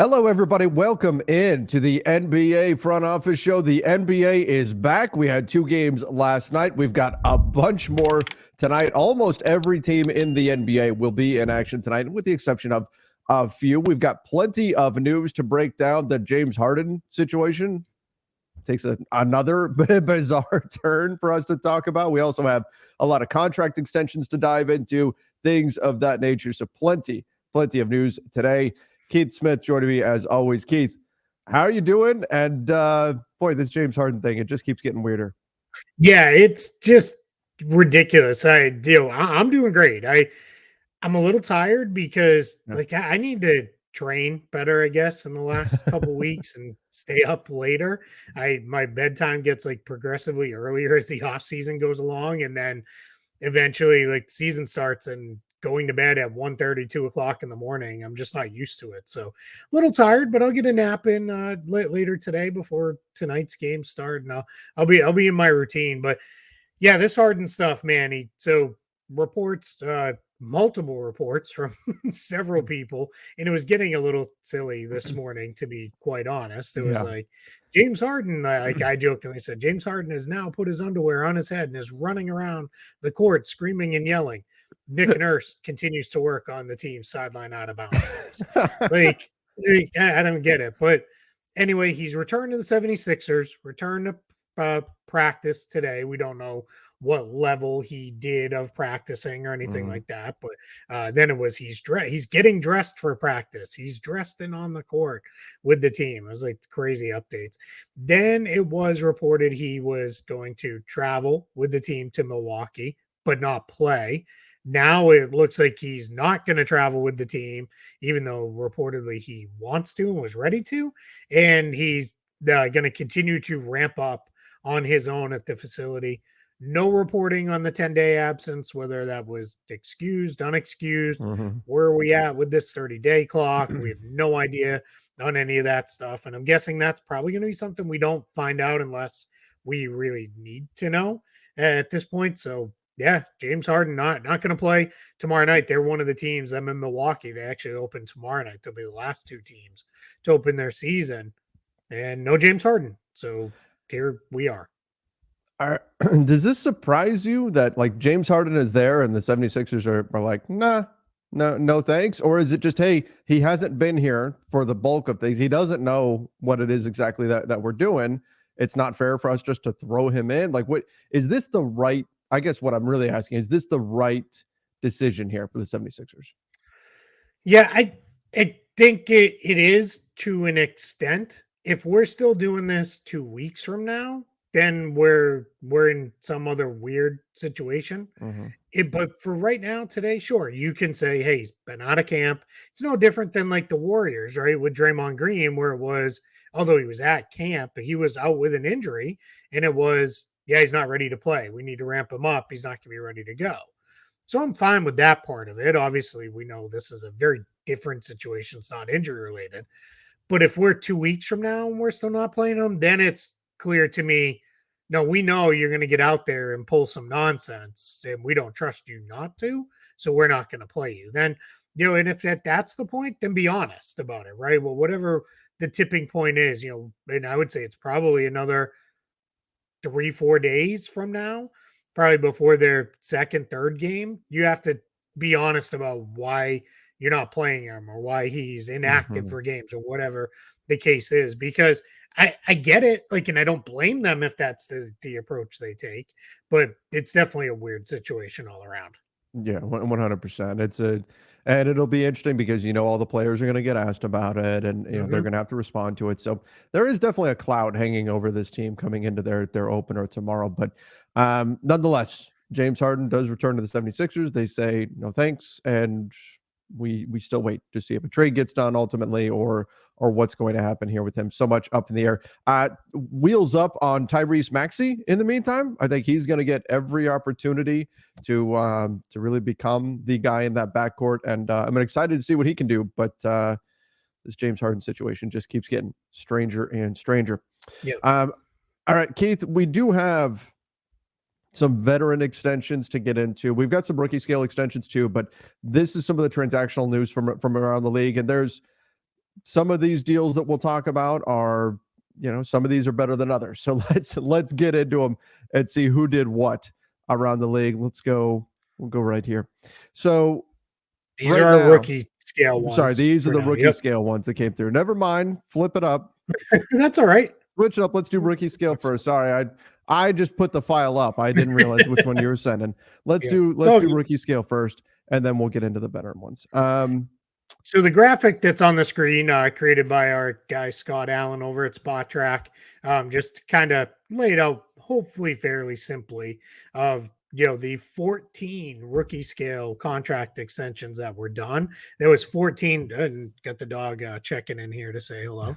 Hello, everybody. Welcome in to the NBA Front Office Show. The NBA is back. We had 2 games last night. We've got a bunch more tonight. Almost every team in the NBA will be in action tonight, with the exception of a few. We've got plenty of news to break down. The James Harden situation takes another bizarre turn for us to talk about. We also have a lot of contract extensions to dive into, things of that nature. So plenty of news today. Keith Smith joining me as always. Keith, how are you doing? And boy, this James Harden thing, it just keeps getting weirder. Yeah, it's just ridiculous. I'm doing great. I'm a little tired because I need to train better, I guess, in the last couple weeks and stay up later. My bedtime gets like progressively earlier as the off season goes along, and then eventually like the season starts and going to bed at 1:30, 2 o'clock in the morning. I'm just not used to it. So a little tired, but I'll get a nap in later today before tonight's game start. And I'll be in my routine. But yeah, this Harden stuff, man. So reports, multiple reports from several people, and it was getting a little silly this morning, to be quite honest. It was like James Harden, like I jokingly said, James Harden has now put his underwear on his head and is running around the court screaming and yelling. Nick Nurse continues to work on the team's sideline out of bounds. I don't get it. But anyway, he's returned to the 76ers, returned to practice today. We don't know what level he did of practicing or anything like that. But then it was he's getting dressed for practice. He's dressed and on the court with the team. It was like crazy updates. Then it was reported he was going to travel with the team to Milwaukee, but not play. Now it looks like he's not going to travel with the team, even though reportedly he wants to and was ready to. And he's going to continue to ramp up on his own at the facility. No reporting on the 10-day absence, whether that was excused, unexcused. Where are we at with this 30-day clock? We have no idea on any of that stuff. And I'm guessing that's probably going to be something we don't find out unless we really need to know at this point. So yeah, James Harden not going to play tomorrow night. They're one of the teams. I'm in Milwaukee. They actually open tomorrow night. They'll be the last 2 teams to open their season, and no James Harden. So here we are. Does this surprise you that like James Harden is there and the 76ers are like, nah, no thanks? Or is it just, hey, he hasn't been here for the bulk of things. He doesn't know what it is exactly that we're doing. It's not fair for us just to throw him in. Like, what is this the right? I guess what I'm really asking is this the right decision here for the 76ers? Yeah, I think it is to an extent. If we're still doing this 2 weeks from now, then we're in some other weird situation. But for right now, today, sure, you can say, hey, he's been out of camp. It's no different than like the Warriors, right? With Draymond Green, where it was, although he was at camp, but he was out with an injury, and it was, yeah, he's not ready to play. We need to ramp him up. He's not going to be ready to go. So I'm fine with that part of it. Obviously, we know this is a very different situation. It's not injury related. But if we're 2 weeks from now and we're still not playing him, then it's clear to me, no, we know you're going to get out there and pull some nonsense, and we don't trust you not to, so we're not going to play you. Then, and if that's the point, then be honest about it, right? Well, whatever the tipping point is, and I would say it's probably another 3-4 days from now, probably before their second, third game, you have to be honest about why you're not playing him or why he's inactive for games or whatever the case is, because I get it, like, and I don't blame them if that's the approach they take, but it's definitely a weird situation all around. Yeah, 100%. And it'll be interesting because all the players are going to get asked about it, and they're going to have to respond to it. So there is definitely a cloud hanging over this team coming into their opener tomorrow. But nonetheless, James Harden does return to the 76ers. They say no thanks, and we still wait to see if a trade gets done ultimately, or what's going to happen here with him. So much up in the air. Wheels up on Tyrese Maxey in the meantime. I think he's going to get every opportunity to really become the guy in that backcourt, and I'm excited to see what he can do. But this James Harden situation just keeps getting stranger and stranger. Yeah. All right, Keith, we do have some veteran extensions to get into. We've got some rookie scale extensions too, but this is some of the transactional news from around the league, and there's some of these deals that we'll talk about are, some of these are better than others. So let's get into them and see who did what around the league. We'll go right here. So these right are our now, rookie scale ones. sorry, these are the now. rookie scale ones that came through. Never mind, flip it up. That's all right. Switch it up. Let's do rookie scale first. Sorry, I just put the file up. I didn't realize which one you were sending. Let's do rookie scale first, and then we'll get into the better ones. So the graphic that's on the screen, created by our guy Scott Allen over at Spot Track, just kind of laid out, hopefully fairly simply, of the 14 rookie scale contract extensions that were done. There was 14, and got the dog checking in here to say hello.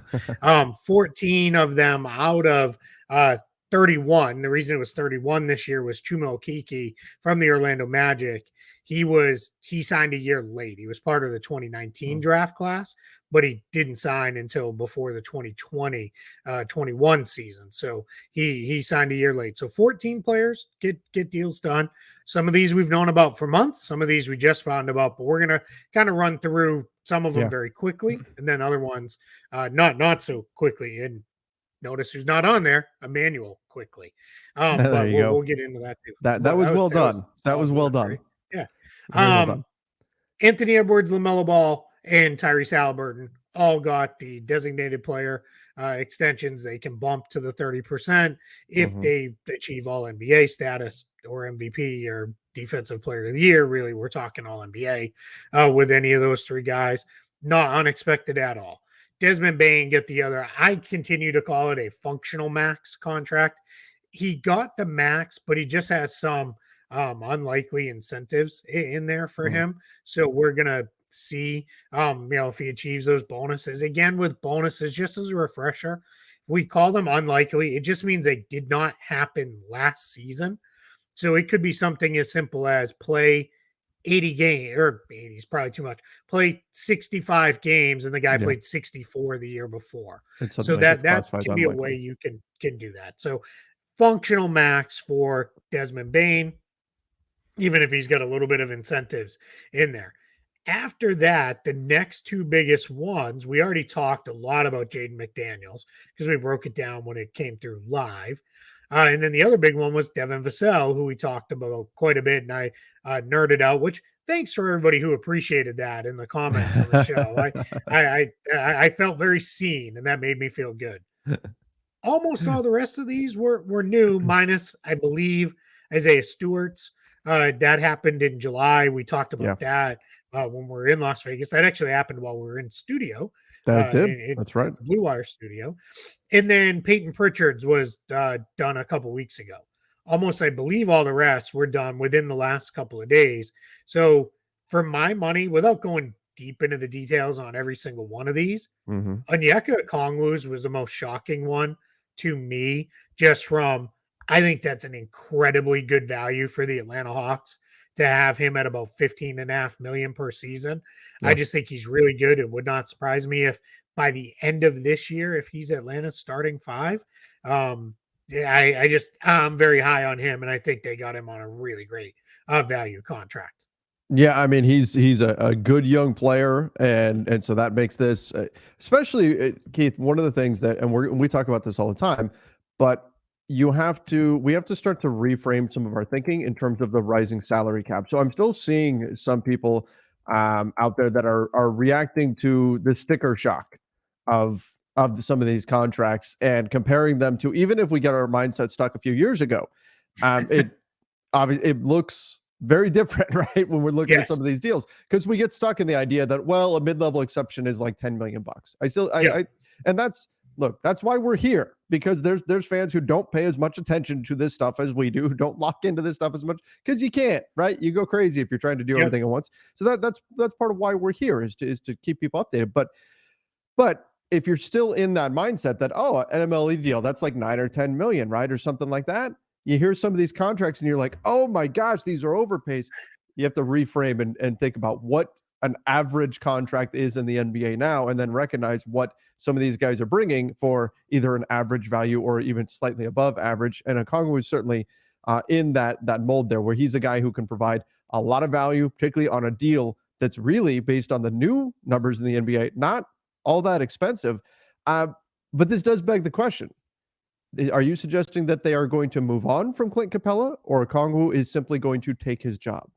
14 of them out of 31. The reason it was 31 this year was Chuma Okeke from the Orlando Magic. He signed a year late. He was part of the 2019 draft class, but he didn't sign until before the 2020 21 season. So he signed a year late. So 14 players get deals done. Some of these we've known about for months. Some of these we just found about, but we're gonna kind of run through some of them very quickly, and then other ones not so quickly. And notice who's not on there, Emmanuel quickly. But we'll get into that too. That was well done. That was well done. Right? Yeah. Anthony Edwards, LaMelo Ball, and Tyrese Halliburton all got the designated player extensions. They can bump to the 30% if they achieve all NBA status or MVP or defensive player of the year. Really, we're talking all NBA with any of those three guys. Not unexpected at all. Desmond Bane get the other. I continue to call it a functional max contract. He got the max, but he just has some unlikely incentives in there for him. So we're gonna see, if he achieves those bonuses. Again, with bonuses, just as a refresher, we call them unlikely. It just means they did not happen last season. So it could be something as simple as play 80 games, or 80 is probably too much. Play 65 games, and the guy played 64 the year before. So that can be a way you can do that. So functional max for Desmond Bane, even if he's got a little bit of incentives in there. After that, the next two biggest ones, we already talked a lot about Jaden McDaniels because we broke it down when it came through live. And then the other big one was Devin Vassell, who we talked about quite a bit, and I nerded out, which thanks for everybody who appreciated that in the comments on the show. I felt very seen, and that made me feel good. Almost all the rest of these were new, minus, I believe, Isaiah Stewart's. That happened in July. We talked about that when we were in Las Vegas. That actually happened while we were in studio. That did. That's right. The Blue Wire studio. And then Peyton Pritchard's was done a couple weeks ago. Almost, I believe, all the rest were done within the last couple of days. So for my money, without going deep into the details on every single one of these, Onyeka Okongwu's was the most shocking one to me, just from, I think that's an incredibly good value for the Atlanta Hawks to have him at about $15.5 million per season. I just think he's really good. It would not surprise me if by the end of this year, if he's Atlanta's starting five, I'm very high on him, and I think they got him on a really great value contract. Yeah, I mean, he's a good young player, and so that makes this, especially Keith, one of the things that, and we talk about this all the time, but we have to start to reframe some of our thinking in terms of the rising salary cap. So I'm still seeing some people out there that are reacting to the sticker shock of some of these contracts and comparing them to, even if we get our mindset stuck a few years ago, it looks very different, right? When we're looking at some of these deals, because we get stuck in the idea that, well, a mid-level exception is like $10 million. And that's why we're here, because there's fans who don't pay as much attention to this stuff as we do, who don't lock into this stuff as much, because you can't, right? You go crazy if you're trying to do everything at once. So that's part of why we're here, is to keep people updated. But if you're still in that mindset that, oh, an MLE deal, that's like 9 or 10 million, right? Or something like that. You hear some of these contracts and you're like, oh my gosh, these are overpays. You have to reframe and think about what an average contract is in the NBA now, and then recognize what some of these guys are bringing for either an average value or even slightly above average. And Okongwu is certainly in that mold there, where he's a guy who can provide a lot of value, particularly on a deal that's really based on the new numbers in the NBA, not all that expensive. Uh, but this does beg the question. Are you suggesting that they are going to move on from Clint Capella, or Kongwu is simply going to take his job?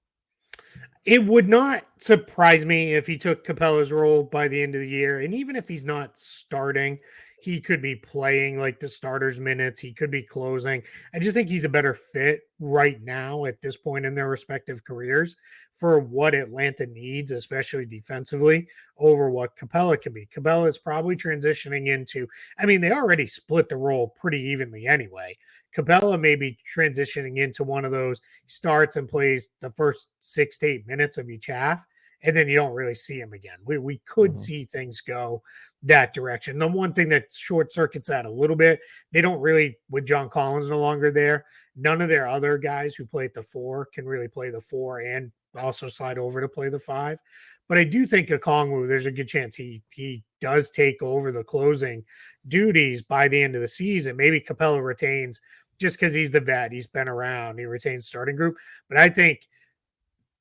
It would not surprise me if he took Capella's role by the end of the year. And even if he's not starting, he could be playing like the starters minutes. He could be closing. I just think he's a better fit right now at this point in their respective careers for what Atlanta needs, especially defensively, over what Capella can be. Capella is probably transitioning into, I mean, they already split the role pretty evenly anyway. Capella may be transitioning into one of those starts and plays the first 6 to 8 minutes of each half, and then you don't really see him again. We could see things go that direction. The one thing that short circuits that a little bit, they don't really, with John Collins no longer there, none of their other guys who play at the 4 can really play the 4 and also slide over to play the 5. But I do think Okongwu, there's a good chance he does take over the closing duties by the end of the season. Maybe Capella retains just because he's the vet, he's been around, he retains starting group. But I think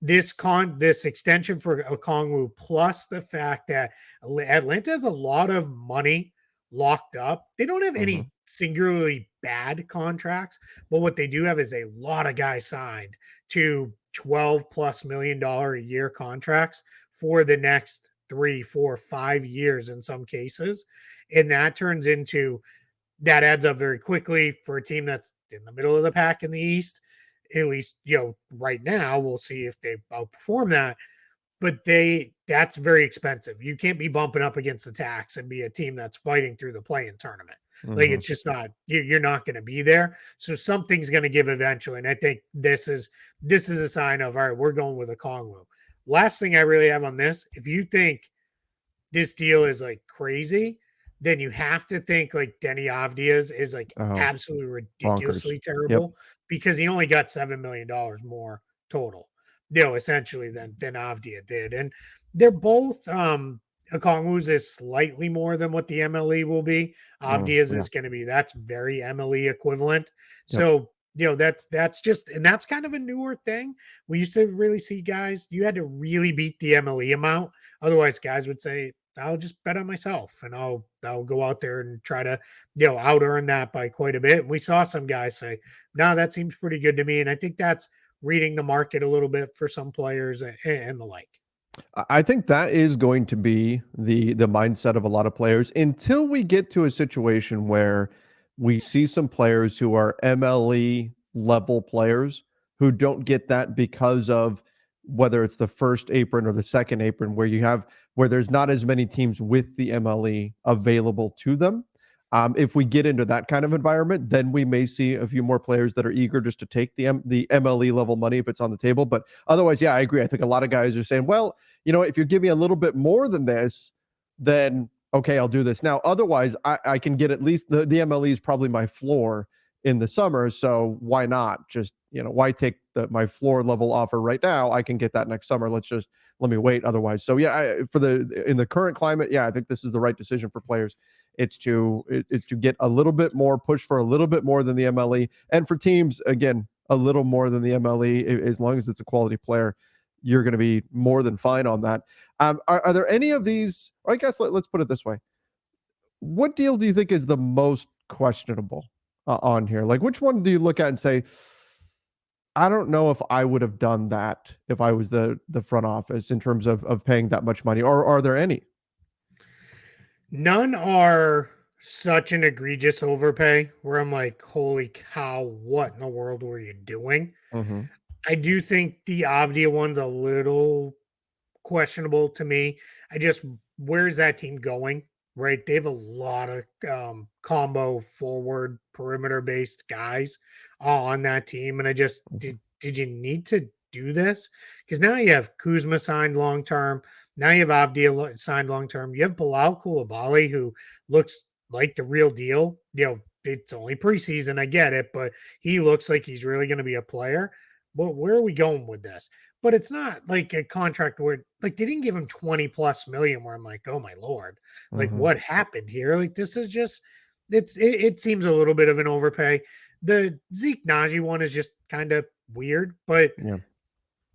this extension for Okongwu, plus the fact that Atlanta has a lot of money locked up. They don't have Mhm. any singularly bad contracts, but what they do have is a lot of guys signed to 12 plus $1 million a year contracts for the next 3, 4, 5 years in some cases. And that turns into that adds up very quickly for a team that's in the middle of the pack in the East. At least, right now, we'll see if they outperform that. But that's very expensive. You can't be bumping up against the tax and be a team that's fighting through the play-in tournament. Like Mhm. it's just not you're not going to be there. So something's going to give eventually. And I think this is a sign of all right, we're going with a Kongwu. Last thing I really have on this, if you think this deal is like crazy, then you have to think like Denny Avdia's is like Oh, absolutely bonkers. ridiculously Yep. terrible because he only got $7 million more total, essentially than Avdia did. And they're both Okongwu's is slightly more than what the MLE will be. Avdia's Yeah. is going to be that's very MLE equivalent. Yep. So that's just and that's kind of a newer thing. We used to really see guys, you had to really beat the MLE amount. Otherwise, guys would say, I'll just bet on myself and I'll go out there and try to, out earn that by quite a bit. And we saw some guys say, no, that seems pretty good to me. And I think that's reading the market a little bit for some players and the like. I think that is going to be the mindset of a lot of players until we get to a situation where we see some players who are MLE level players who don't get that because of whether it's the first apron or the second apron where there's not as many teams with the MLE available to them. If we get into that kind of environment, then we may see a few more players that are eager just to take the MLE level money if it's on the table. But otherwise, yeah, I agree. I think a lot of guys are saying, well, if you give me a little bit more than this, then okay, I'll do this. Now, otherwise, I can get at least the MLE is probably my floor in the summer. So why not just, why take my floor level offer right now? I can get that next summer. Let me wait otherwise. So yeah, in the current climate, yeah, I think this is the right decision for players. It's to get a little bit more, push for a little bit more than the MLE, and for teams again a little more than the MLE as long as it's a quality player. You're going to be more than fine on that. Are there any of these? Or I guess let's put it this way: what deal do you think is the most questionable on here? Like, which one do you look at and say, I don't know if I would have done that if I was the front office in terms of paying that much money, or are there any? None are such an egregious overpay where I'm like, holy cow, what in the world were you doing? Mm-hmm. I do think the Avdia one's a little questionable to me. Where's that team going? Right, they have a lot of combo forward perimeter based guys on that team, and I just did you need to do this? Because now you have Kuzma signed long term. Now you have Avdia signed long term. You have Bilal Koulibaly, who looks like the real deal. It's only preseason, I get it, but he looks like he's really going to be a player. But where are we going with this? But it's not like a contract where like they didn't give him 20 plus million where I'm like, oh my lord, like Mm-hmm. what happened here? Like this is just it seems a little bit of an overpay. The Zeke Najee one is just kind of weird, but Yeah.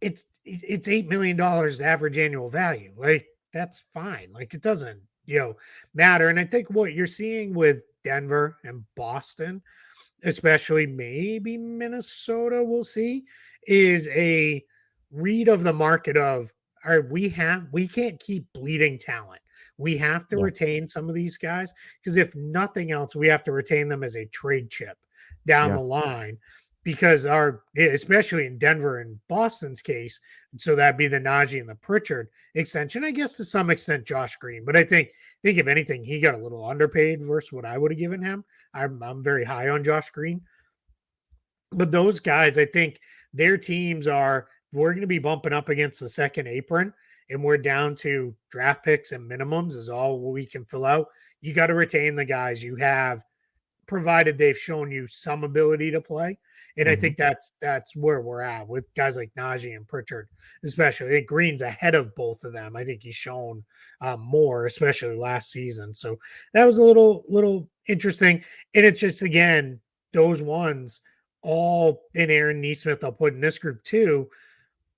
it's $8 million average annual value. Like that's fine. Like it doesn't, matter. And I think what you're seeing with Denver and Boston, especially maybe Minnesota, we'll see, is a read of the market of, all right, we can't keep bleeding talent. We have to Yeah. retain some of these guys because if nothing else, we have to retain them as a trade chip down Yeah. the line because especially in Denver and Boston's case, so that'd be the Najee and the Pritchard extension. I guess to some extent Josh Green, but I think if anything, he got a little underpaid versus what I would have given him. I'm very high on Josh Green, but those guys, I think their teams are. We're going to be bumping up against the second apron, and we're down to draft picks and minimums is all we can fill out. You got to retain the guys you have, provided they've shown you some ability to play. And I Mhm. think that's where we're at with guys like Najee and Pritchard, especially. I think Green's ahead of both of them. I think he's shown more, especially last season. So that was a little interesting. And it's just again those ones all in Aaron Neesmith. I'll put in this group too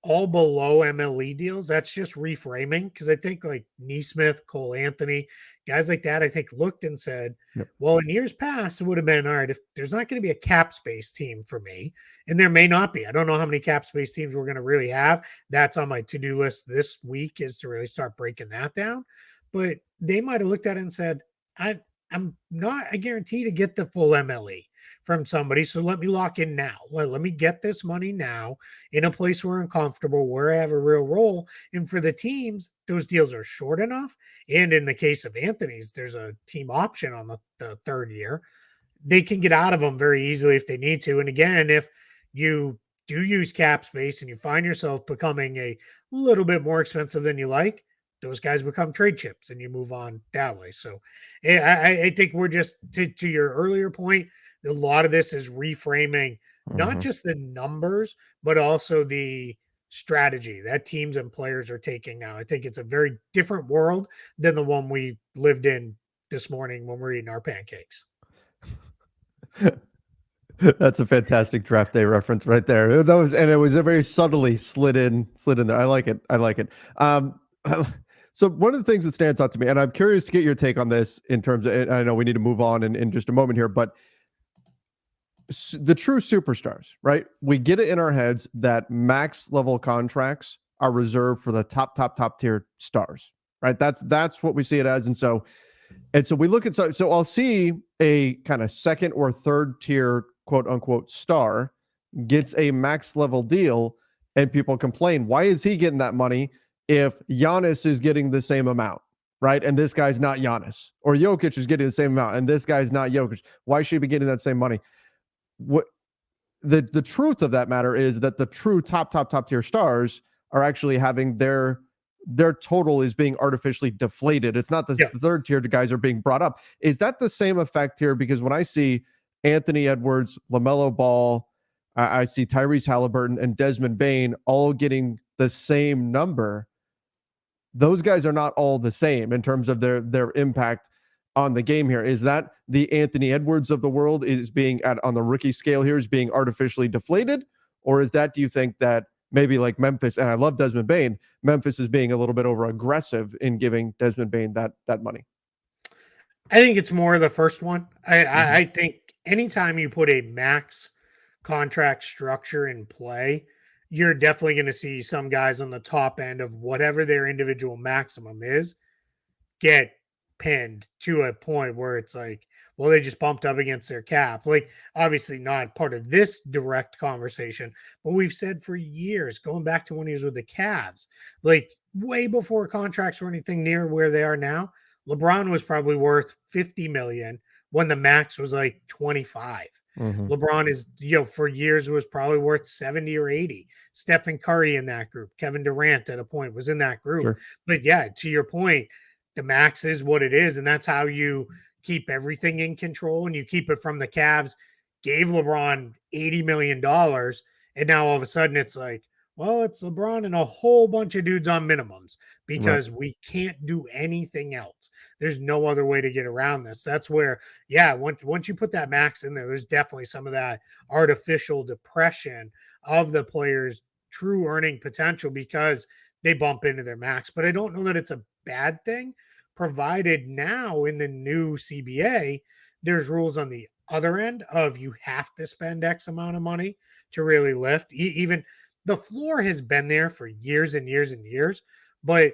all below MLE deals. That's just reframing because I think like Neesmith, Cole Anthony, guys like that, I think looked and said, Yep. well, in years past, it would have been all right if there's not going to be a cap space team for me, and there may not be. I don't know how many cap space teams we're going to really have. That's on my to do list this week is to really start breaking that down. But they might have looked at it and said, I'm not a guarantee to get the full MLE from somebody. So let me lock in now. Let me get this money now in a place where I'm comfortable, where I have a real role. And for the teams, those deals are short enough. And in the case of Anthony's, there's a team option on the third year. They can get out of them very easily if they need to. And again, if you do use cap space and you find yourself becoming a little bit more expensive than you like, those guys become trade chips and you move on that way. So I think we're just to your earlier point, a lot of this is reframing not Mhm. just the numbers, but also the strategy that teams and players are taking now. I think it's a very different world than the one we lived in this morning when we're eating our pancakes. That's a fantastic draft day reference right there. That was, and it was a very subtly slid in there. I like it. I like it. Um, so one of the things that stands out to me, and I'm curious to get your take on this in terms of, and I know we need to move on in just a moment here, but the true superstars, right? We get it in our heads that max level contracts are reserved for the top tier stars, right? That's what we see it as, and so we look at so I'll see a kind of second or third tier quote unquote star gets a max level deal, and people complain, why is he getting that money if Giannis is getting the same amount? Right. And this guy's not Giannis, or Jokic is getting the same amount, and this guy's not Jokic. Why should he be getting that same money? What the truth of that matter is that the true top tier stars are actually having their total is being artificially deflated. It's not the Yeah. third tier guys are being brought up. Is that the same effect here? Because when I see Anthony Edwards, LaMelo Ball, I see Tyrese Halliburton and Desmond Bain all getting the same number. Those guys are not all the same in terms of their impact on the game here. Is that the Anthony Edwards of the world is being on the rookie scale here is being artificially deflated? Or is that, do you think that maybe like Memphis, and I love Desmond Bain, Memphis is being a little bit over aggressive in giving Desmond Bain that money? I think it's more the first one. Mm-hmm. I think anytime you put a max contract structure in play, you're definitely going to see some guys on the top end of whatever their individual maximum is get pinned to a point where it's like, well, they just bumped up against their cap. Like, obviously, not part of this direct conversation, but we've said for years, going back to when he was with the Cavs, like way before contracts were anything near where they are now. LeBron was probably worth 50 million when the max was like 25. Mm-hmm. LeBron is, for years was probably worth 70 or 80. Stephen Curry in that group, Kevin Durant at a point was in that group. Sure. But yeah, to your point, the max is what it is, and that's how you keep everything in control and you keep it from the Cavs. Gave LeBron $80 million, and now all of a sudden it's like, well, it's LeBron and a whole bunch of dudes on minimums Right. because we can't do anything else. There's no other way to get around this. That's where, yeah, once you put that max in there, there's definitely some of that artificial depression of the players' true earning potential because they bump into their max. But I don't know that it's a bad thing. provided now in the new CBA, there's rules on the other end of you have to spend X amount of money to really lift. Even the floor has been there for years and years and years, but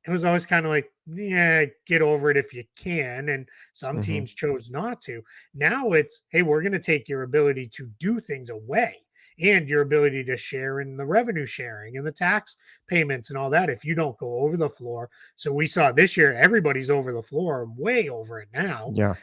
it was always kind of like, yeah, get over it if you can. And some Hmm. teams chose not to. Now it's, hey, we're going to take your ability to do things away and your ability to share in the revenue sharing and the tax payments and all that if you don't go over the floor. So we saw this year, everybody's over the floor, way over it now. Yeah.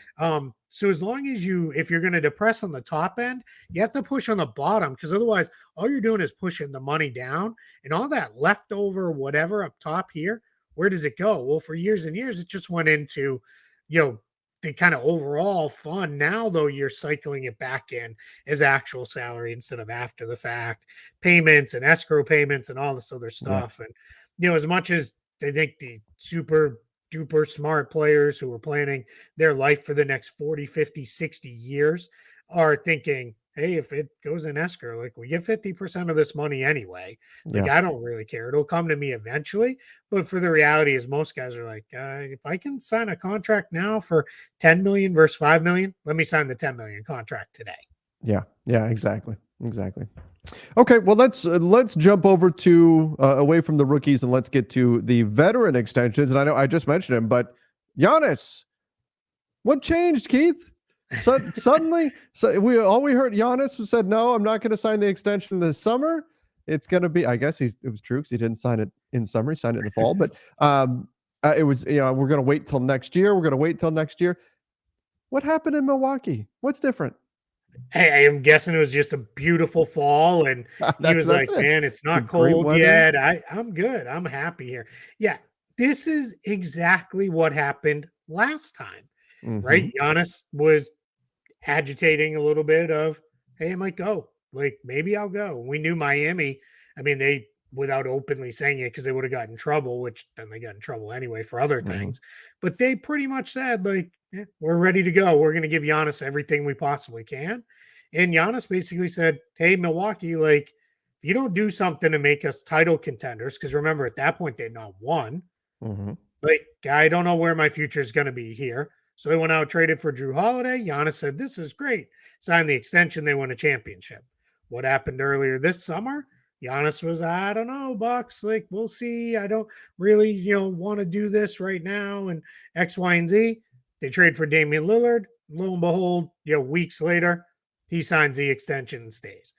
So as long as if you're going to depress on the top end, you have to push on the bottom, because otherwise all you're doing is pushing the money down, and all that leftover whatever up top here, where does it go? Well, for years and years, it just went into, the kind of overall fun. Now, though, you're cycling it back in as actual salary instead of after the fact payments and escrow payments and all this other Yeah. stuff. And, as much as I think the super duper smart players who are planning their life for the next 40, 50, 60 years are thinking, hey, if it goes in escrow, like we get 50% of this money anyway. Like, Yeah. I don't really care. It'll come to me eventually. But for the reality is most guys are like, if I can sign a contract now for 10 million versus 5 million, let me sign the 10 million contract today. Yeah. Yeah. Exactly. Exactly. Okay, well let's jump over to away from the rookies and let's get to the veteran extensions. And I know I just mentioned him, but Giannis, what changed, Keith? Suddenly, we heard Giannis said, "No, I'm not going to sign the extension this summer. It's going to be." I guess it was true because he didn't sign it in summer; he signed it in the fall. But it was, we're going to wait till next year. We're going to wait till next year. What happened in Milwaukee? What's different? I am guessing it was just a beautiful fall, and he was That's like, it. "Man, it's The not great cold weather. yet. I'm good. I'm happy here." Yeah, this is exactly what happened last time, Mm-hmm. right? Giannis was agitating a little bit of, "Hey, I might go. Like, maybe I'll go." We knew Miami. I mean, they, without openly saying it, because they would have gotten in trouble, which then they got in trouble anyway for other Mm-hmm. things. But they pretty much said, like, we're ready to go. We're going to give Giannis everything we possibly can. And Giannis basically said, "Hey, Milwaukee, like, if you don't do something to make us title contenders," because remember, at that point, they'd not won. Mm-hmm. Like, I don't know where my future is going to be here. So they went out, traded for Drew Holiday. Giannis said, "This is great." Signed the extension. They won a championship. What happened earlier this summer? Giannis was, "I don't know, Bucks. Like, we'll see. I don't really, want to do this right now." And X, Y, and Z. They trade for Damian Lillard. Lo and behold, weeks later, he signs the extension and stays.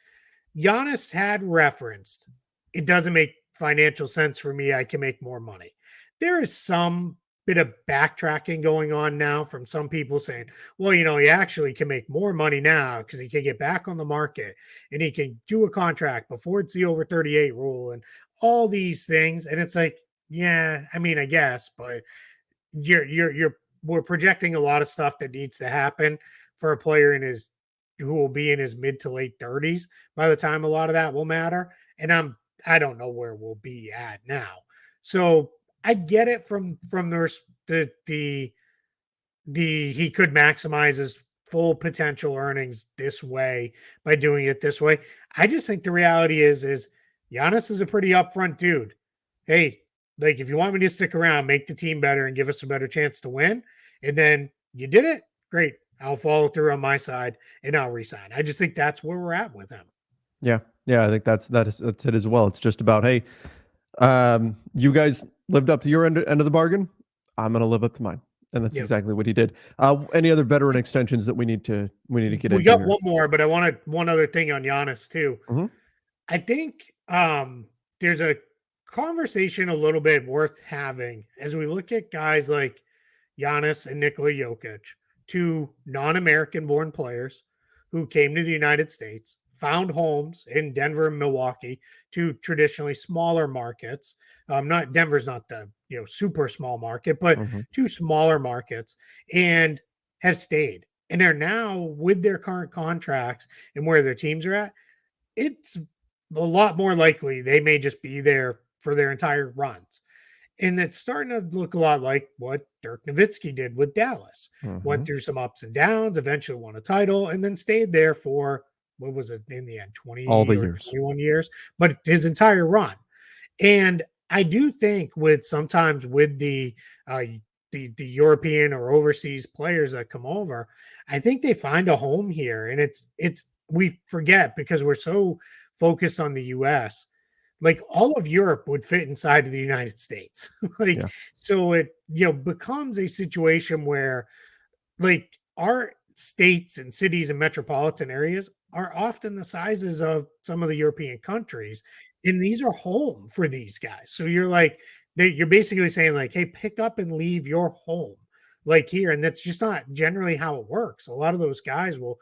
Giannis had referenced, it doesn't make financial sense for me. I can make more money. There is some bit of backtracking going on now from some people saying, well, he actually can make more money now because he can get back on the market and he can do a contract before it's the over 38 rule and all these things. And it's like, yeah, I mean, I guess, but we're projecting a lot of stuff that needs to happen for a player who will be in his mid to late 30s by the time a lot of that will matter. And I don't know where we'll be at now. So I get it from the he could maximize his full potential earnings this way by doing it this way. I just think the reality is Giannis is a pretty upfront dude. Hey, like, if you want me to stick around, make the team better and give us a better chance to win, and then you did it, great. I'll follow through on my side and I'll resign. I just think that's where we're at with him. Yeah. Yeah. I think that's it as well. It's just about, hey, you guys lived up to your end of the bargain. I'm going to live up to mine. And that's Yep. exactly what he did. Any other veteran extensions that we need to get We into got here? one more, but I wanted one other thing on Giannis too. Mhm. I think there's a conversation a little bit worth having as we look at guys like Giannis and Nikola Jokic, two non-American born players who came to the United States, found homes in Denver and Milwaukee, two traditionally smaller markets. Not Denver's not the super small market, but Mhm. two smaller markets, and have stayed. And they're now, with their current contracts and where their teams are at, it's a lot more likely they may just be there for their entire runs. And it's starting to look a lot like what Dirk Nowitzki did with Dallas. Went Mhm. through some ups and downs, eventually won a title, and then stayed there for, what was it in the end, All 20 the or years. 21 years, but his entire run. And I do think with sometimes with uh, the European or overseas players that come over, I think they find a home here, and it's we forget because we're so focused on the US. Like all of Europe would fit inside of the United States. Like Yeah. so it becomes a situation where like our states and cities and metropolitan areas are often the sizes of some of the European countries, and these are home for these guys. So you're like, you're basically saying like, hey, pick up and leave your home like here, and that's just not generally how it works. A lot of those guys will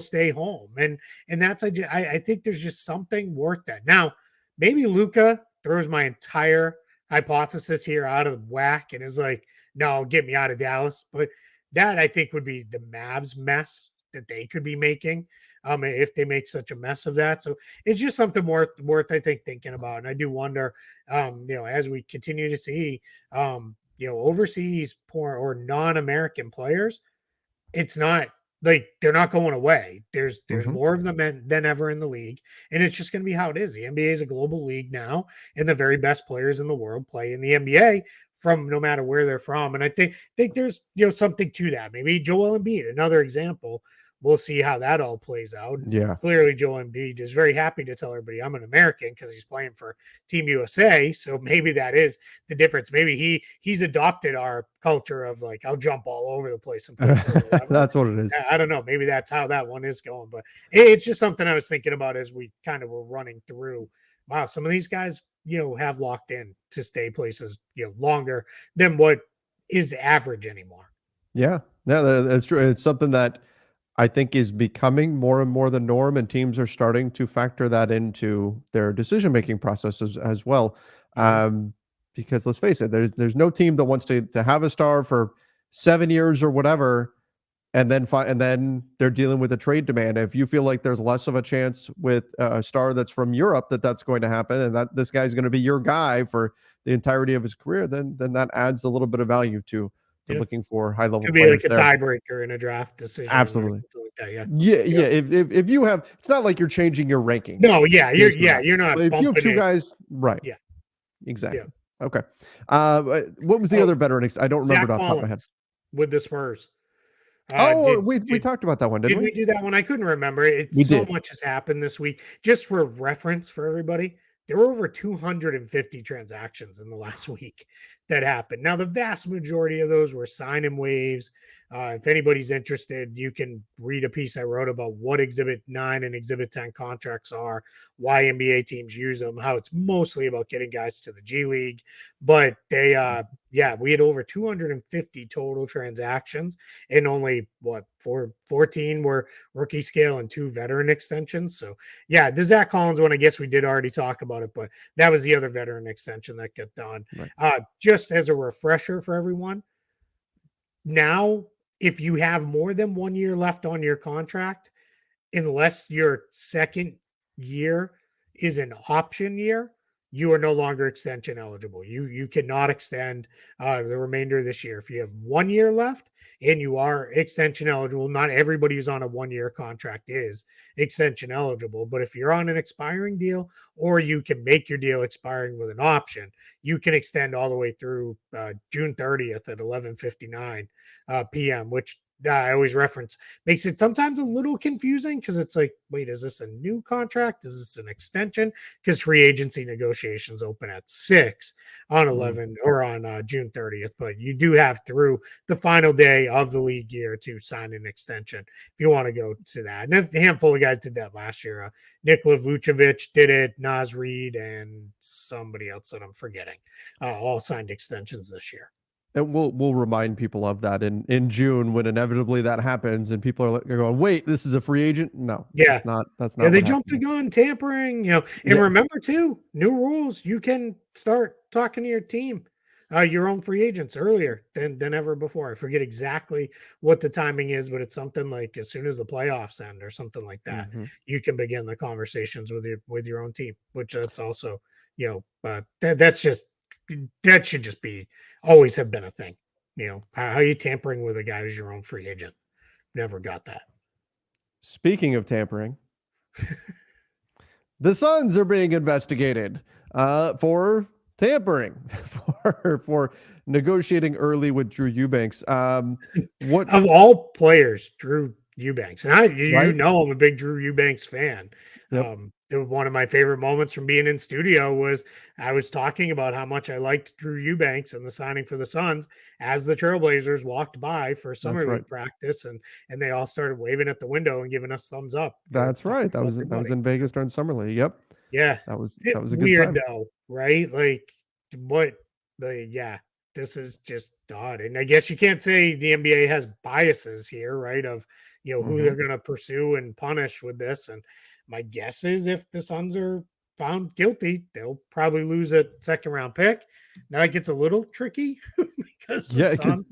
stay home, and that's I think there's just something worth that. Now, maybe Luca throws my entire hypothesis here out of whack and is like, no, get me out of Dallas, but that I think would be the Mavs mess that they could be making if they make such a mess of that. So it's just something worth I think thinking about. And I do wonder, as we continue to see, overseas poor or non-American players, it's not like they're not going away. There's Hmm. more of them than ever in the league, and it's just going to be how it is. The NBA is a global league now, and the very best players in the world play in the NBA from no matter where they're from. And I think there's something to that. Maybe Joel Embiid, another example. We'll see how that all plays out. Yeah. Clearly, Joel Embiid is very happy to tell everybody I'm an American because he's playing for Team USA. So maybe that is the difference. Maybe he's adopted our culture of like I'll jump all over the place and play for whoever. That's what it is. I don't know. Maybe that's how that one is going, but it's just something I was thinking about as we kind of were running through. Wow, some of these guys, have locked in to stay places, longer than what is average anymore. Yeah. No, that's true. It's something that I think is becoming more and more the norm, and teams are starting to factor that into their decision-making processes as well. Mhm. Um, because let's face it, there's no team that wants to have a star for 7 years or whatever, and then they're dealing with a trade demand. If you feel like there's less of a chance with a star that's from Europe that's going to happen, and that this guy's going to be your guy for the entirety of his career, then that adds a little bit of value to Yeah. looking for high level Could be like players a there. tiebreaker in a draft decision or Absolutely. something like that. Yeah. Yeah, Yeah. yeah. If you have, it's not like you're changing your rankings No, yeah, based on that. you're But not if you have bumping two it. guys, right? Yeah. Yeah. Exactly. Okay. What was the Oh, other veteran? I don't remember it Zach off the top of my head. Collins with the Spurs. Oh, Did we talked about that one, didn't Did we we? do that one? I couldn't remember. We It's so did. much has happened this week. Just for reference for everybody, there were over 250 transactions in the last week that happened. Now, the vast majority of those were sign and waves. If anybody's interested, you can read a piece I wrote about what Exhibit 9 and Exhibit 10 contracts are, why NBA teams use them, how it's mostly about getting guys to the G League. But we had over 250 total transactions, and only 14 were rookie scale and 2 veteran extensions. So yeah, the Zach Collins one, I guess we did already talk about it, but that was the other veteran extension that got done. Right. Just as a refresher for everyone, now if you have more than 1 year left on your contract, unless your second year is an option year, you are no longer extension eligible. You cannot extend the remainder of this year. If you have 1 year left and you are extension eligible, not everybody who's on a 1 year contract is extension eligible. But if you're on an expiring deal, or you can make your deal expiring with an option, you can extend all the way through June 30th at 11:59 p.m., which I always reference makes it sometimes a little confusing because it's like, wait, is this a new contract? Is this an extension? Because free agency negotiations open at 6 on Mm. 11 or on June 30th. But you do have through the final day of the league year to sign an extension if you want to go to that. And a handful of guys did that last year. Nikola Vucevic did it, Naz Reid, and somebody else that I'm forgetting. All signed extensions this year. And we'll remind people of that in June when inevitably that happens, and people are they're going, wait, this is a free agent? No, Yeah. that's Yeah, not they what jumped the happened. gun, tampering, and Yeah. remember too, new rules. You can start talking to your team, your own free agents earlier than ever before. I forget exactly what the timing is, but it's something like as soon as the playoffs end or something like that, Hmm. you can begin the conversations with your own team, which that's also, that's just that should just be always have been a thing. How you tampering with a guy who's your own free agent? Never got that. Speaking of tampering, the Suns are being investigated for tampering for negotiating early with Drew Eubanks. What Of all players, Drew Eubanks, and you right? know I'm a big Drew Eubanks fan. Yep, One of my favorite moments from being in studio was I was talking about how much I liked Drew Eubanks and the signing for the Suns as the Trailblazers walked by for that's summer right. league practice, and they all started waving at the window and giving us thumbs up, That's talking right. That about was their that was buddy. in Vegas during summer league. Yep, Yeah, that was a good weird time. though, right? Like what the yeah, this is just odd. And I guess you can't say the NBA has biases here, right? Of who Hmm. they're gonna pursue and punish with this. And my guess is if the Suns are found guilty, they'll probably lose a second round pick. Now it gets a little tricky because the Yeah, because Suns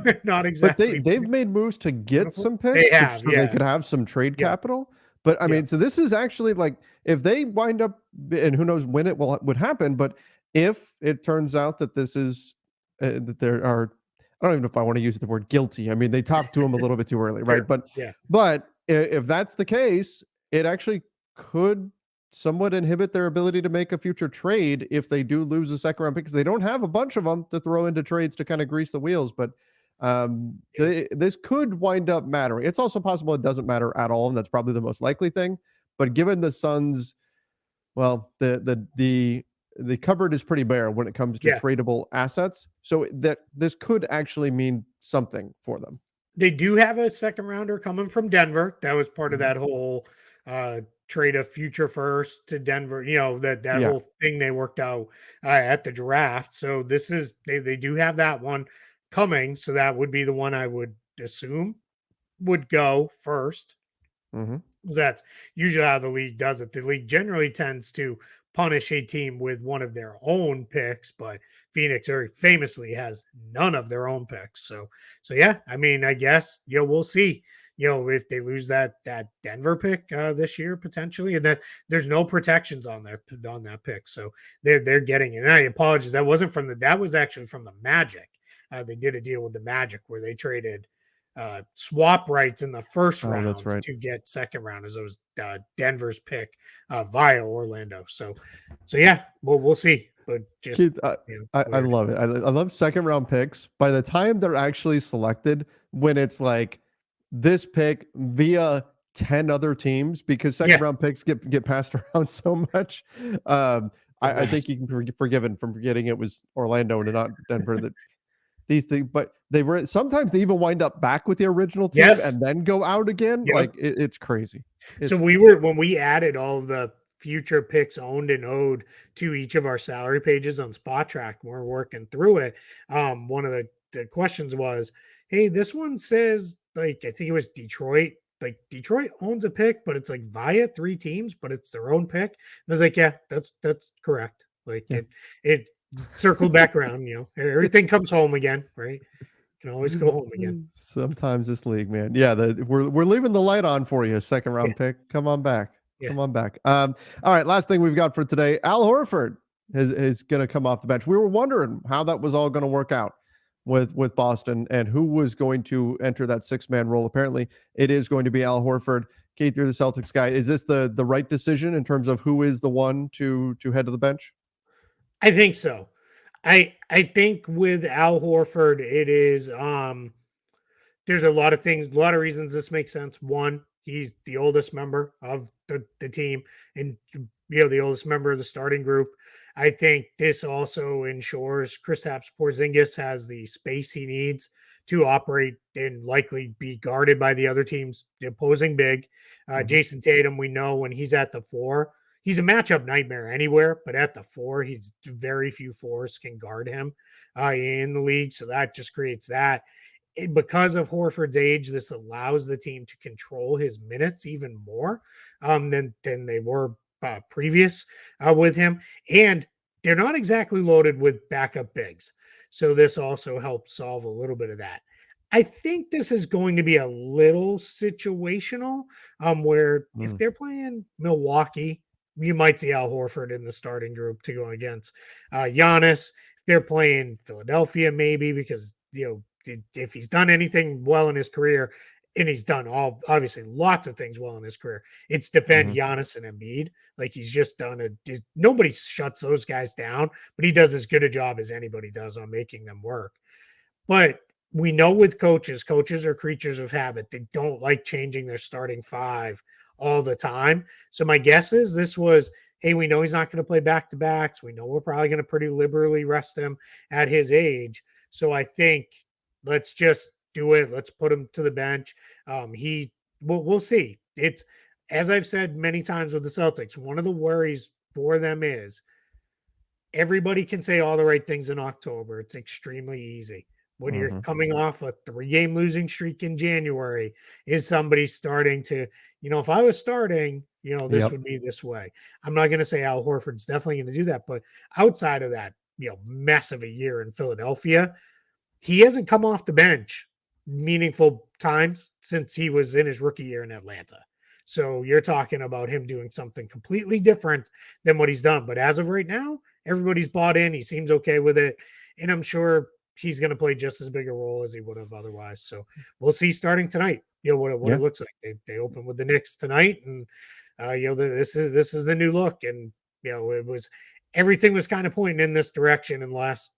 are not but exactly they've made moves to get plentiful. some They picks, which have, so they yeah. could have some trade Yep. capital. But I Yep. mean, so this is actually like if they wind up, and who knows when it would happen, but if it turns out that this is that there are, I don't even know if I want to use the word guilty. I mean, they talked to him a little bit too early, right? Sure. Yeah. But if that's the case, it actually could somewhat inhibit their ability to make a future trade if they do lose a second round pick because they don't have a bunch of them to throw into trades to kind of grease the wheels. But so Yeah. this could wind up mattering. It's also possible it doesn't matter at all, and that's probably the most likely thing. But given the Suns, well, the cupboard is pretty bare when it comes to Yeah. tradable assets. So that this could actually mean something for them. They do have a second rounder coming from Denver. That was part of Mhm. that whole trade of future first to Denver. That Yeah. whole thing they worked out at the draft. So this is they do have that one coming. So that would be the one I would assume would go first. Hmm. That's usually how the league does it. The league generally tends to punish a team with one of their own picks, but Phoenix very famously has none of their own picks. So yeah, I mean, I guess we'll see. If they lose that Denver pick this year potentially, and that there's no protections on that pick, so they're getting it. And I apologize, that was actually from the Magic. They did a deal with the Magic where they traded swap rights in the first Oh, that's round right. to get second round as it was Denver's pick via Orlando. So yeah, we'll see. But just Keith, I weird. love it. I love second round picks. By the time they're actually selected, when it's like this pick via 10 other teams, because second Yeah, round picks get passed around so much. the I think best. you can be forgiven from forgetting it was Orlando and not Denver. That these things, but they were sometimes they even wind up back with the original team Yes. and then go out again. Yep. Like it's crazy. So It's we crazy. were when we added all of the future picks owned and owed to each of our salary pages on Spot Track. We're working through it. One of the questions was, "Hey, this one says like I think it was Detroit. Like Detroit owns a pick, but it's like via three teams, but it's their own pick." And I was like, "Yeah, that's correct. Like Yeah. it circled back around. Everything comes home again, right? You can always go home again. Sometimes this league, man. Yeah, we're leaving the light on for you. Second Yeah, round pick. Come on back. yeah. Come on back. All right. Last thing we've got for today. Al Horford is going to come off the bench. We were wondering how that was all going to work out with Boston and who was going to enter that 6-man role. Apparently, it is going to be Al Horford. Keith, you're the Celtics guy. Is this the right decision in terms of who is the one to head to the bench? I think so. I think with Al Horford, it is there's a lot of things, a lot of reasons this makes sense. One, he's the oldest member of the team and the oldest member of the starting group. I think this also ensures Kristaps Porzingis has the space he needs to operate and likely be guarded by the other team's opposing big. Hmm. Jason Tatum, we know when he's at the four, he's a matchup nightmare anywhere, but at the four, he's very few fours can guard him in the league. So that just creates that because of Horford's age, this allows the team to control his minutes even more than they were previous with him. And they're not exactly loaded with backup bigs. So this also helps solve a little bit of that. I think this is going to be a little situational where if they're playing Milwaukee, you might see Al Horford in the starting group to go against Giannis. If they're playing Philadelphia, maybe because if he's done anything well in his career, and he's done obviously lots of things well in his career. It's defend Mhm. Giannis and Embiid. Like he's just done nobody shuts those guys down, but he does as good a job as anybody does on making them work. But we know with coaches are creatures of habit. They don't like changing their starting five all the time. So my guess is this was, hey, we know he's not going to play back to backs. We know we're probably going to pretty liberally rest him at his age. So I think let's just do it. Let's put him to the bench. We'll see. It's as I've said many times with the Celtics, one of the worries for them is everybody can say all the right things in October. It's extremely easy. When you're Mhm. coming off a 3-game losing streak in January, is somebody starting to, if I was starting, this Yep. would be this way. I'm not going to say Al Horford's definitely going to do that, but outside of that, mess of a year in Philadelphia, he hasn't come off the bench meaningful times since he was in his rookie year in Atlanta. So you're talking about him doing something completely different than what he's done. But as of right now, everybody's bought in. He seems okay with it. And I'm sure he's going to play just as big a role as he would have otherwise. So we'll see starting tonight, what it Yeah. looks like. They open with the Knicks tonight. And, this is the new look. And, it was everything was kind of pointing in this direction. And last,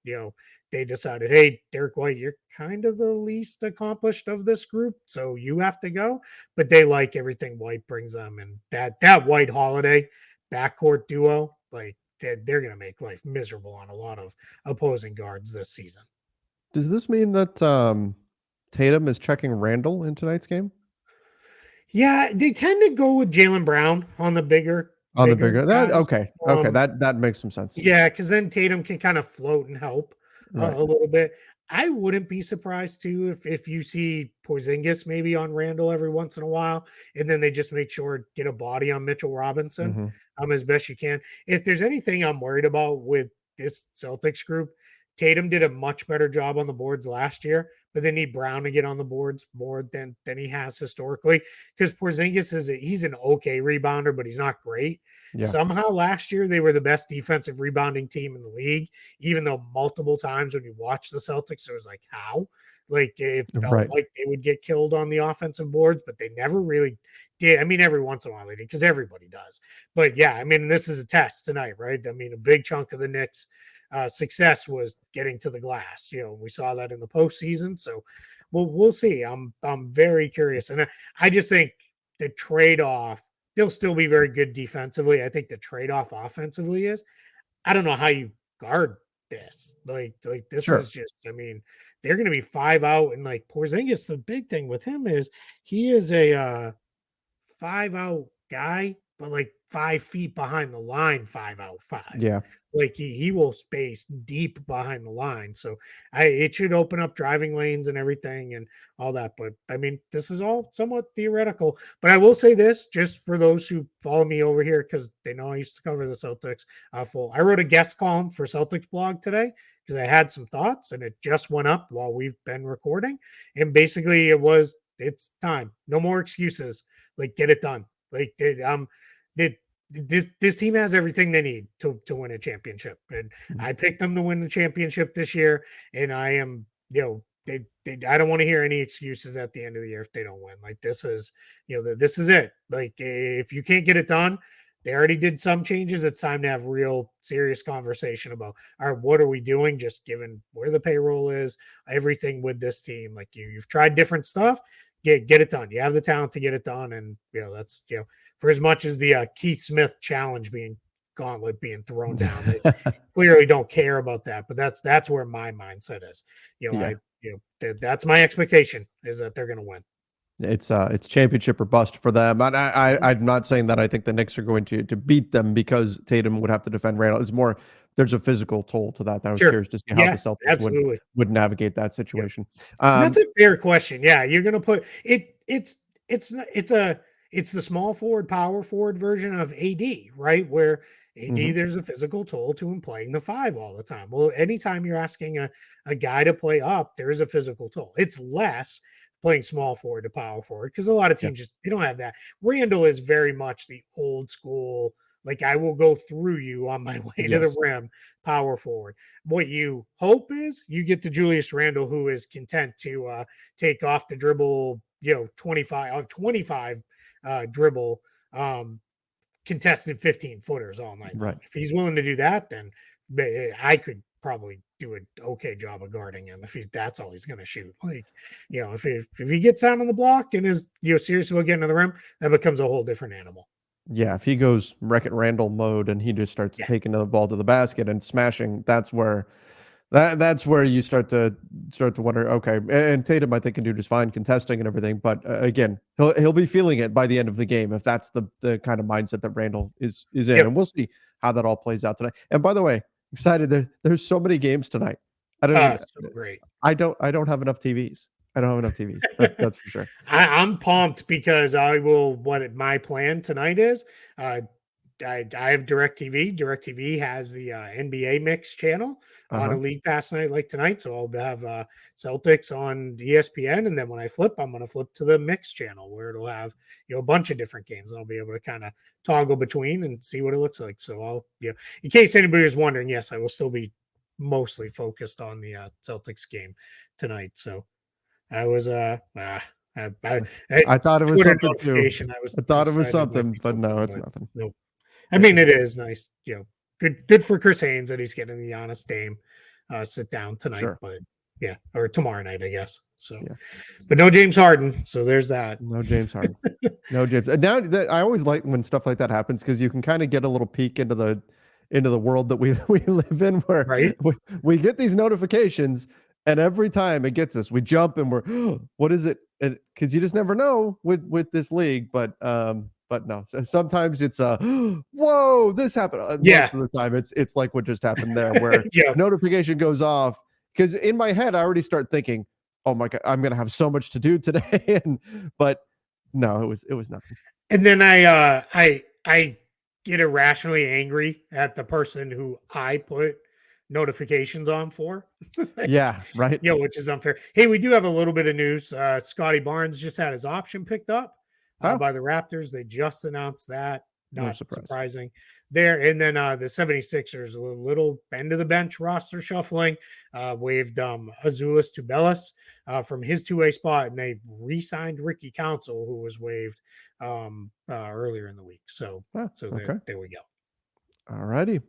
they decided, hey, Derek White, you're kind of the least accomplished of this group, so you have to go. But they like everything White brings them, and that White Holiday backcourt duo, like they're going to make life miserable on a lot of opposing guards this season. Does this mean that Tatum is checking Randall in tonight's game? Yeah, they tend to go with Jalen Brown on the bigger On the bigger bigger that guys. okay. Okay, that makes some sense. Yeah, because then Tatum can kind of float and help Right. a little bit. I wouldn't be surprised too if you see Porzingis maybe on Randall every once in a while, and then they just make sure get a body on Mitchell Robinson Mhm. as best you can. If there's anything I'm worried about with this Celtics group, Tatum did a much better job on the boards last year, but they need Brown to get on the boards more than he has historically. Because Porzingis he's an okay rebounder, but he's not great. Yeah. Somehow last year they were the best defensive rebounding team in the league, even though multiple times when you watch the Celtics, it was like, how? Like it felt Right. like they would get killed on the offensive boards, but they never really did. I mean, every once in a while they did because everybody does. But yeah, I mean, this is a test tonight, right? I mean, a big chunk of the Knicks' success was getting to the glass. We saw that in the postseason. So we'll see. I'm very curious, and I just think the trade off they'll still be very good defensively. I think the trade off offensively is I don't know how you guard this. Like this is Sure. just I mean, they're gonna be 5 out and like Porzingis, the big thing with him is he is a 5 out guy, but like 5 feet behind the line, 5 out, five. Yeah. Like he will space deep behind the line. So it should open up driving lanes and everything and all that. But I mean, this is all somewhat theoretical. But I will say this just for those who follow me over here, because they know I used to cover the Celtics full. I wrote a guest column for Celtics blog today because I had some thoughts and it just went up while we've been recording. And basically it's time. No more excuses. Like get it done. Like they, this team has everything they need to win a championship, and Mm. I picked them to win the championship this year. And I am, I don't want to hear any excuses at the end of the year if they don't win. Like this is, this is it. Like if you can't get it done, they already did some changes. It's time to have real serious conversation about, all right, what are we doing? Just given where the payroll is, everything with this team. Like you've tried different stuff. Get it done. You have the talent to get it done, and that's for as much as the Keith Smith challenge being gauntlet being thrown down, they clearly don't care about that. But that's where my mindset is. Yeah. That's my expectation is that they're going to win. It's championship or bust for them. And I'm not saying that I think the Knicks are going to beat them because Tatum would have to defend Randall. It's more there's a physical toll to that. I was Sure. curious to see how the Yeah, Celtics absolutely. would navigate that Yep. situation. And that's Um, a fair question. Yeah, you're going to put it. It's the small forward, power forward version of AD, right? Where AD, mhm. there's a physical toll to him playing the five all the time. Well, anytime you're asking a guy to play up, there's a physical toll. It's less playing small forward to power forward because a lot of Yeah. teams just they don't have that. Randall is very much the old school, like I will go through you on my way to the Yes. rim, power forward. What you hope is you get to Julius Randle, who is content to take off the dribble 25 dribble, contested 15 footers all night long. Right. If he's willing to do that, then I could probably do an okay job of guarding him if that's all he's going to shoot. Like, if he gets down on the block and is serious about getting to the rim, that becomes a whole different animal. Yeah, if he goes Wreck-It Randall mode and he just starts taking the ball to the basket and smashing, that's where you start to wonder. Okay, and Tatum I think can do just fine contesting and everything, but again, he'll be feeling it by the end of the game if that's the kind of mindset that Randall is in, and we'll see how that all plays out tonight. And by the way, excited there's so many games tonight. I don't even, so great. I don't have enough TVs. I don't have enough TVs. That's for sure. I'm pumped because my plan tonight is I have DirecTV. DirecTV has the NBA Mix channel on a league pass night like tonight. So I'll have Celtics on ESPN. And then when I flip, I'm going to flip to the Mix channel where it'll have, a bunch of different games. And I'll be able to kind of toggle between and see what it looks like. So I'll, in case anybody was wondering, yes, I will still be mostly focused on the Celtics game tonight. So I was I thought it was Twitter something too. I thought it was something, but no, it's nothing. Nope. I mean, it is nice. Good for Chris Haynes that he's getting the honest Dame sit down tonight, sure. But or tomorrow night, I guess. So, but no James Harden. So there's that. No James Harden. No James. And now that I always like when stuff like that happens because you can kind of get a little peek into the world that we live in, where we get these notifications. And every time it gets us, we jump and we're, what is it? Because you just never know with this league. But no, sometimes it's whoa, this happened. Most of the time, it's like what just happened there, where notification goes off. Because in my head, I already start thinking, oh my God, I'm gonna have so much to do today. But no, it was nothing. And then I get irrationally angry at the person who I put notifications on for. Yeah, right. Which is unfair. Hey, we do have a little bit of news. Scotty Barnes just had his option picked up by the Raptors. They just announced that. Not surprising there. And then the 76ers, a little end of the bench roster shuffling, waived Azuolas Tubelis from his two-way spot, and they re-signed Ricky Council, who was waived earlier in the week. So there we go. All righty.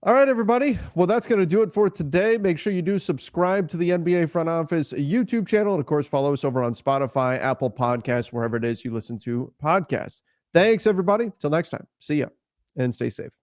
All right, everybody. Well, that's going to do it for today. Make sure you do subscribe to the NBA Front Office YouTube channel. And, of course, follow us over on Spotify, Apple Podcasts, wherever it is you listen to podcasts. Thanks, everybody. Till next time. See ya and stay safe.